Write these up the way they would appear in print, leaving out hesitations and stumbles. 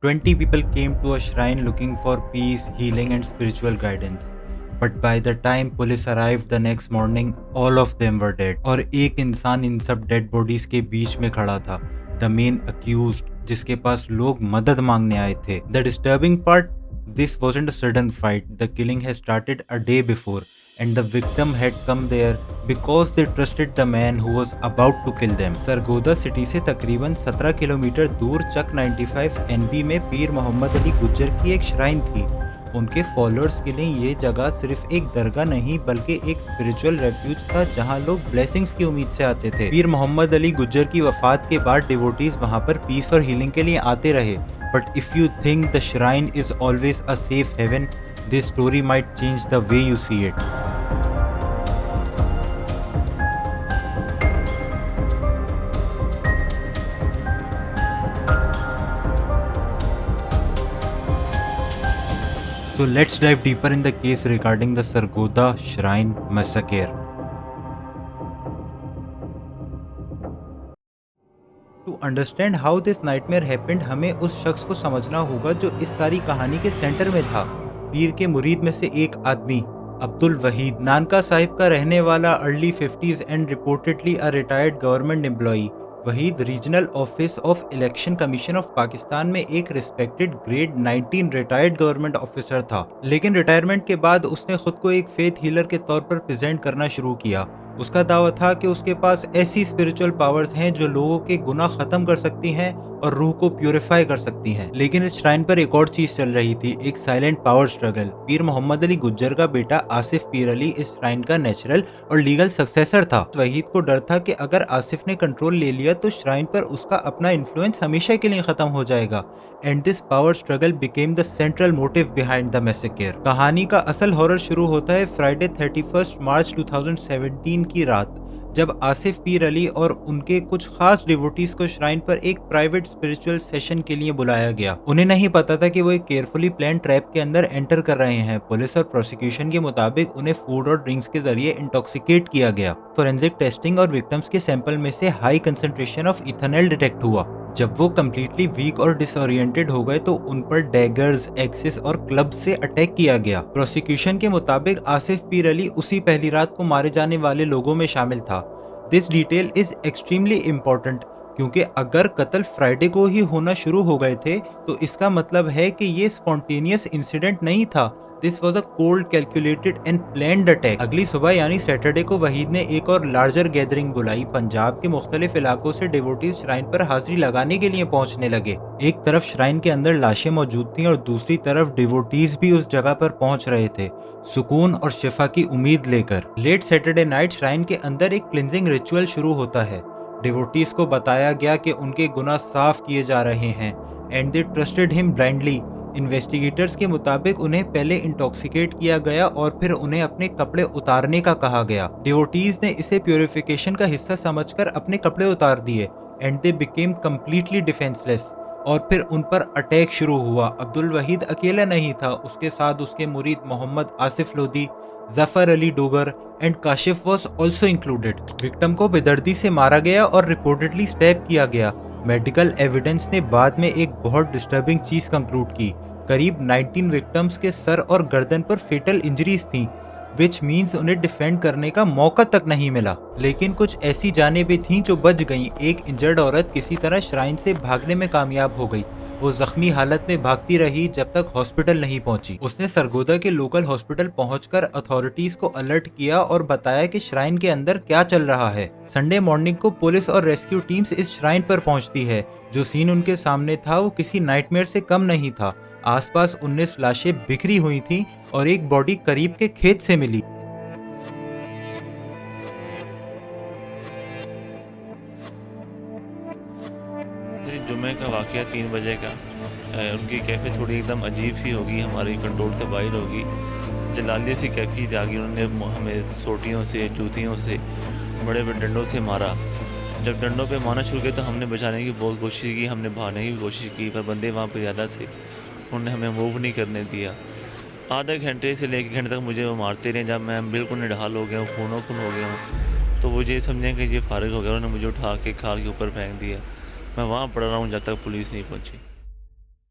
20 people came to a shrine looking for peace, healing, and spiritual guidance. But by the time police arrived the next morning, all of them were dead. और एक इंसान इन सब dead bodies के बीच में खड़ा था, the main accused, जिसके पास लोग मदद मांगने आए थे. The disturbing part, this wasn't a sudden fight. The killing had started a day before, and the victim had come there because they trusted the man who was about to kill them. Sargodha city से तकरीबन 17 kilometre दूर चक 95 NB में पीर मोहम्मद अली गुज्जर की एक shrine थी. उनके followers के लिए ये जगह सिर्फ एक दरगाह नहीं बल्कि एक स्पिरिचुअल रेफ्यूज था जहां लोग ब्लेसिंग्स की उम्मीद से आते थे. पीर मोहम्मद अली गुज्जर की वफात के बाद डिवोटीज वहां पर पीस और हीलिंग के लिए आते रहे. But if you think the shrine is always a safe haven, this story might change the way you see it. So let's dive deeper in the case regarding the Sargodha Shrine Massacre. To understand how this nightmare happened, हमें उस शख्स को समझना होगा जो इस सारी कहानी के सेंटर में था. पीर के मुरीद में से एक आदमी अब्दुल वहीद, नानका साहिब का रहने वाला, early 50s and reportedly a retired government employee. Waheed regional office of election commission of Pakistan में एक respected grade 19 retired government officer था. लेकिन रिटायरमेंट के बाद उसने खुद को एक फेथ हीलर के तौर पर प्रेजेंट करना शुरू किया. उसका दावा था कि उसके पास ऐसी स्पिरिचुअल पावर्स हैं जो लोगों के गुनाह खत्म कर सकती हैं और रूह को प्यूरिफाई कर सकती हैं. लेकिन इस श्राइन पर एक और चीज चल रही थी, एक साइलेंट पावर स्ट्रगल. पीर मोहम्मद अली गुज्जर का बेटा आसिफ पीर अली इस श्राइन का नेचुरल और लीगल सक्सेसर था. वहीद को डर था कि अगर आसिफ ने कंट्रोल ले लिया तो श्राइन पर उसका अपना इन्फ्लुएंस हमेशा के लिए खत्म हो जाएगा. And this power struggle became the central motive behind the massacre. कहानी का असल हॉरर शुरू होता है फ्राइडे 31 मार्च 2017 की रात, जब आसिफ पीर अली और उनके कुछ खास डिवोटीज को श्राइन पर एक प्राइवेट स्पिरिचुअल सेशन के लिए बुलाया गया. उन्हें नहीं पता था कि वो एक केयरफुली प्लान ट्रैप के अंदर एंटर कर रहे हैं. पुलिस और प्रोसिक्यूशन के मुताबिक उन्हें फूड और ड्रिंक्स के जरिए इंटॉक्सिकेट किया गया. फोरेंसिक टेस्टिंग और विक्टिम्स के सैंपल में से high concentration of ethanol detect हुआ. जब वो कम्प्लीटली वीक और डिसओरिएंटेड हो गए तो उन पर डैगर्स, एक्सिस और क्लब से अटैक किया गया. प्रोसिक्यूशन के मुताबिक आसिफ पीर अली उसी पहली रात को मारे जाने वाले लोगों में शामिल था. This detail is extremely important क्योंकि अगर कत्ल फ्राइडे को ही होना शुरू हो गए थे तो इसका मतलब है कि ये स्पॉन्टेनियस इंसिडेंट नहीं था. This was a cold, calculated and planned attack. अगली सुबह यानी सैटरडे को वहीद ने एक और लार्जर गैदरिंग बुलाई. पंजाब के मुख्तलिफ इलाकों से डिवोटीज श्राइन पर हाजिरी लगाने के लिए पहुंचने लगे. एक तरफ श्राइन के अंदर लाशें मौजूद थीं और दूसरी तरफ डिवोटीज भी उस जगह पर पहुंच रहे थे, सुकून और शिफा की उम्मीद लेकर. लेट सैटरडे नाइट श्राइन के अंदर एक क्लिंजिंग रिचुअल शुरू होता है. डिवोटीज को बताया गया कि उनके गुनाह साफ किए जा रहे हैं and they trusted him blindly. Investigators के मुताबिक उन्हें पहले इंटॉक्सिकेट किया गया और फिर उन्हें अपने कपड़े उतारने का कहा गया. डिवोटीज ने इसे प्योरिफिकेशन का हिस्सा समझकर अपने कपड़े उतार दिए and they became completely defenceless. और फिर उन पर अटैक शुरू हुआ. अब्दुल वहीद अकेला नहीं था, उसके साथ उसके मुरीद Mohammad Asif Lodhi, Zafar Ali Dogar and Kashif was also included. Victim को बेदर्दी से मारा गया और रिपोर्टेडली स्टैब किया गया. मेडिकल एविडेंस ने बाद में एक बहुत डिस्टर्बिंग चीज कंक्लूड की. करीब 19 विक्टिम्स के सर और गर्दन पर फेटल इंजरीज थीं, विच मीन्स उन्हें डिफेंड करने का मौका तक नहीं मिला. लेकिन कुछ ऐसी जानें भी थीं जो बच गईं. एक इंजर्ड औरत किसी तरह श्राइन से भागने में कामयाब हो गई. वो जख्मी हालत में भागती रही जब तक हॉस्पिटल नहीं पहुंची. उसने सरगोदा के लोकल हॉस्पिटल पहुंचकर अथॉरिटीज को अलर्ट किया और बताया कि श्राइन के अंदर क्या चल रहा है. संडे मॉर्निंग को पुलिस और रेस्क्यू टीम्स इस श्राइन पर पहुंचती है. जो सीन उनके सामने था वो किसी नाइटमेयर से कम नहीं था. आसपास 19 लाशें बिखरी हुई थीं और एक बॉडी करीब के खेत से मिली. जुमे का वाक़या 3 बजे का. उनकी कैफियत थोड़ी एकदम अजीब सी होगी, हमारी कंट्रोल से बाहर होगी. जलालिया सी कैफियत आ गई. उन्होंने हमें सोटियों से, जूतियों से, बड़े बड़े डंडों से मारा. जब डंडों पे मारना शुरू किया तो हमने बचाने की बहुत कोशिश की, हमने भागने की भी कोशिश की, पर बंदे वहाँ पर ज़्यादा थे. उन्होंने हमें मूव नहीं करने दिया. आधे घंटे से लेकर घंटे तक मुझे वो मारते रहे. जब मैं बिल्कुल निढाल हो गया हूँ, खूनो खून हो गया हूँ, तो वो ये समझें कि ये फारिग हो गया. उन्होंने मुझे उठा के खाल के ऊपर फेंक दिया. मैं वहाँ पड़ा रहा हूँ जब तक पुलिस नहीं पहुँची.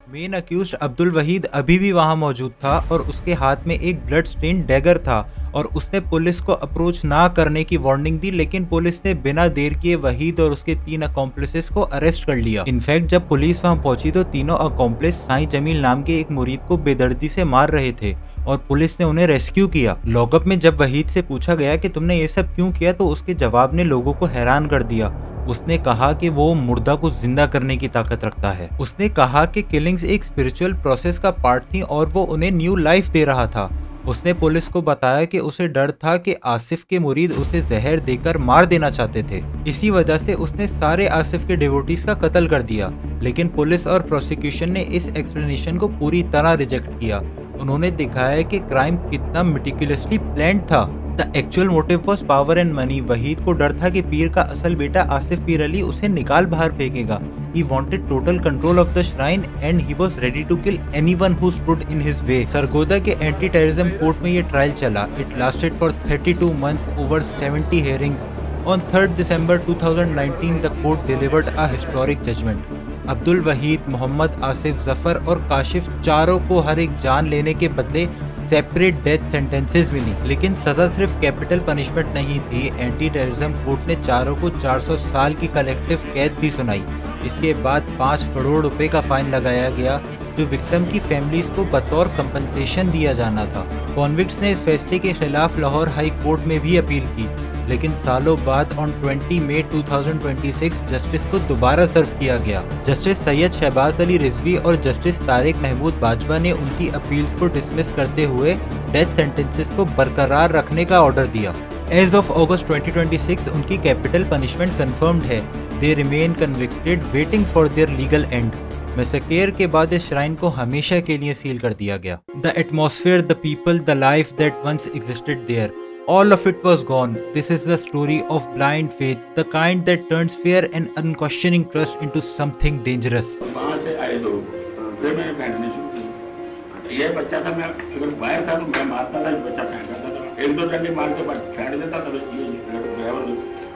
मेन अक्यूज्ड अब्दुल वहीद अभी भी वहां मौजूद था और उसके हाथ में एक ब्लड स्टेन डैगर था और उसने पुलिस को अप्रोच ना करने की वार्निंग दी, लेकिन पुलिस ने बिना देर किए वहीद और उसके 3 अकॉम्प्लिसेस को अरेस्ट कर लिया। इनफैक्ट जब पुलिस वहां पहुंची तो तीनों अकॉम्प्लिस साईं जमील नाम के एक मुरीद को बेदर्दी से मार रहे थे और पुलिस ने उन्हें रेस्क्यू किया। लॉकअप में जब वहीद से पूछा गया कि तुमने ये सब क्यों किया, तो उसके जवाब ने लोगों को हैरान कर दिया। उसने कहा कि वो मुर्दा को जिंदा करने की ताकत रखता है। उसने कहा कि किलिंग्स एक स्पिरिचुअल प्रोसेस का पार्ट थी और वो उन्हें न्यू लाइफ दे रहा था। उसने पुलिस को बताया कि उसे डर था कि आसिफ के मुरीद उसे जहर देकर मार देना चाहते थे, इसी वजह से उसने सारे आसिफ के डिवोटीज का कत्ल कर दिया। लेकिन पुलिस और प्रोसिक्यूशन ने इस एक्सप्लेनेशन को पूरी तरह रिजेक्ट किया। उन्होंने दिखाया कि क्राइम कितना मेटिकुलसली प्लान्ड था। The actual motive was power and money. Waheed को डर था कि पीर का असल बेटा आसिफ पीर अली उसे निकाल बाहर फेंकेगा। He wanted total control of the shrine and he was ready to kill anyone who stood in his way. Sargodha के एंटी टेररिज्म कोर्ट में ये ट्रायल चला। It lasted for 32 months over 70 hearings. On 3rd December 2019, the court delivered a historic judgment. Abdul Waheed, Mohammad Asif, Zafar और काशिफ चारों को हर एक जान लेने के बदले सेपरेट डेथ सेंटेंसेस मिली, लेकिन सजा सिर्फ कैपिटल पनिशमेंट नहीं थी। एंटी टेररिज्म कोर्ट ने चारों को 400 साल की कलेक्टिव कैद भी सुनाई। इसके बाद 5 करोड़ रुपए का फाइन लगाया गया जो विक्टिम की फैमिलीज को बतौर कंपनसेशन दिया जाना था। कॉन्विक्ट्स ने इस फैसले के खिलाफ लाहौर हाई कोर्ट में भी अपील की, लेकिन सालों बाद ऑन 20 मई 2026 जस्टिस को दोबारा सर्व किया गया। जस्टिस सैयद शहबाज अली रिजवी और जस्टिस तारिक महमूद बाजवा ने उनकी अपील्स को डिसमिस करते हुए डेथ सेंटेंसेस को बरकरार रखने का ऑर्डर दिया। एज ऑफ अगस्त 2026 उनकी कैपिटल पनिशमेंट कंफर्म्ड है। They remain convicted waiting for their legal end. Massacre के बाद इस श्राइन को हमेशा के लिए सील कर दिया गया। The atmosphere, the people, the life that once existed there, all of it was gone. This is the story of blind faith, the kind that turns fear and unquestioning trust into something dangerous. वहाँ से आए लोग, फिर मैंने फेंकने शुरू की। ये बच्चा था, मैं अगर बाहर था तो मैं मारता था, बच्चा फेंक करता था, 1-2 डंडे मार के बाद फेंक देता था, तो ये ड्राइवर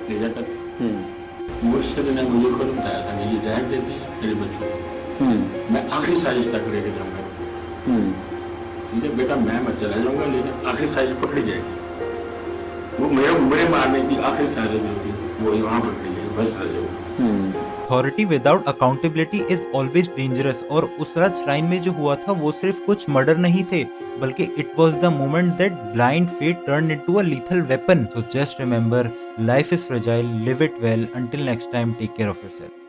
ले जाता था। मुर्शिद ने मुझे खुद बताया था कि ये जहर देती है मेरे बच्चों को। मैं आखिरी साजिश तक लेके जाऊंगा। ठीक है बेटा, मैं मत चला जाऊंगा, लेकिन आखिरी साजिश पकड़ी जाएगी। वो मेरे मारने की आखिरी साजिश जो थी वो वहाँ पकड़ी जाएगी, बस आ जाओ। Authority without accountability is always dangerous. और उस रात श्राइन में जो हुआ था वो सिर्फ कुछ मर्डर नहीं थे, बल्कि it was the moment that blind fate turn into a lethal weapon. So just remember, life is fragile, live it well, until next time, take care of yourself.